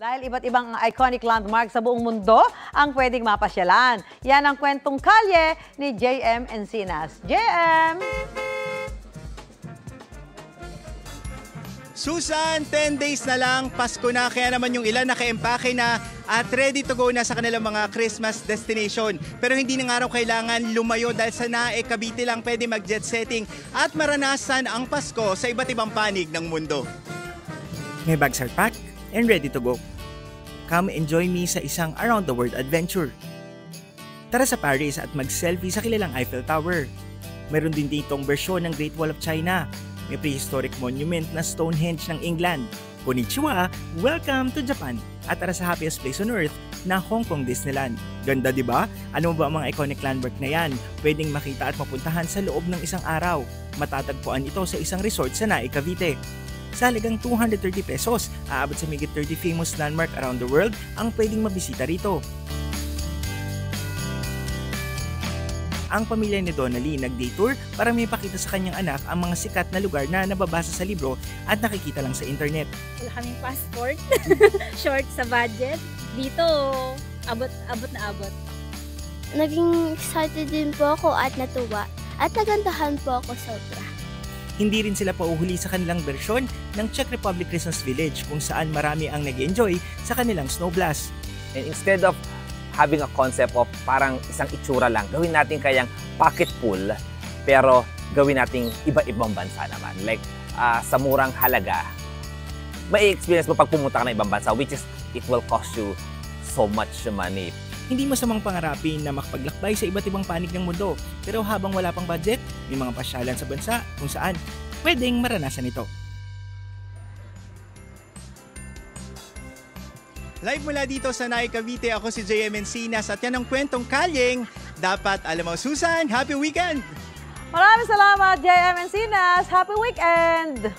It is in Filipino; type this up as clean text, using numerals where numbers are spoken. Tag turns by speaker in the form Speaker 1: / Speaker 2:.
Speaker 1: Dahil iba't ibang iconic landmark sa buong mundo ang pwedeng mapasyalan. Yan ang kwentong kalye ni JM Encinas. JM!
Speaker 2: Susan, 10 days na lang, Pasko na, kaya naman yung ilan naka-empake na at ready to go na sa kanilang mga Christmas destination. Pero hindi na nga raw kailangan lumayo dahil sa Nae, Cavite lang pwede mag-jet setting at maranasan ang Pasko sa iba't ibang panig ng mundo.
Speaker 3: May bags are packed and ready to go. Come enjoy me sa isang around-the-world adventure. Tara sa Paris at mag-selfie sa kilalang Eiffel Tower. Meron din ditong bersyon ng Great Wall of China. May prehistoric monument na Stonehenge ng England. Konnichiwa! Welcome to Japan! At tara sa happiest place on earth na Hong Kong Disneyland. Ganda, di ba? Ano ba ang mga iconic landmark na yan? Pwedeng makita at mapuntahan sa loob ng isang araw. Matatagpuan ito sa isang resort sa Nae, Cavite. Sa halagang 230 pesos, aabot sa migit 30 famous landmark around the world ang pwedeng mabisita rito. Ang pamilya ni Donnelly nag-day tour para may pakita sa kanyang anak ang mga sikat na lugar na nababasa sa libro at nakikita lang sa internet.
Speaker 4: Wala kaming passport, short sa budget. Dito, abot na abot.
Speaker 5: Naging excited din po ako at natuwa at nagandahan po ako sobra.
Speaker 3: Hindi rin sila pauhuli sa kanilang bersyon ng Czech Republic Christmas Village kung saan marami ang nag-enjoy sa kanilang snow blast.
Speaker 6: And instead of having a concept of parang isang itsura lang, gawin natin kayang pocket pool, pero gawin nating iba-ibang bansa naman. Like, sa murang halaga, may experience mo pag pumunta ka ng ibang bansa, which is, it will cost you so much money.
Speaker 3: Hindi masamang pangarapin na makapaglakbay sa iba't ibang panig ng mundo, pero habang wala pang budget, may mga pasyalan sa bansa kung saan pwedeng maranasan ito.
Speaker 2: Live mula dito sa Nae, Cavite, ako si JM Encinas at yan ang kwentong kalyeng dapat alam mo. Susan, happy weekend!
Speaker 1: Maraming salamat, JM Encinas. Happy weekend!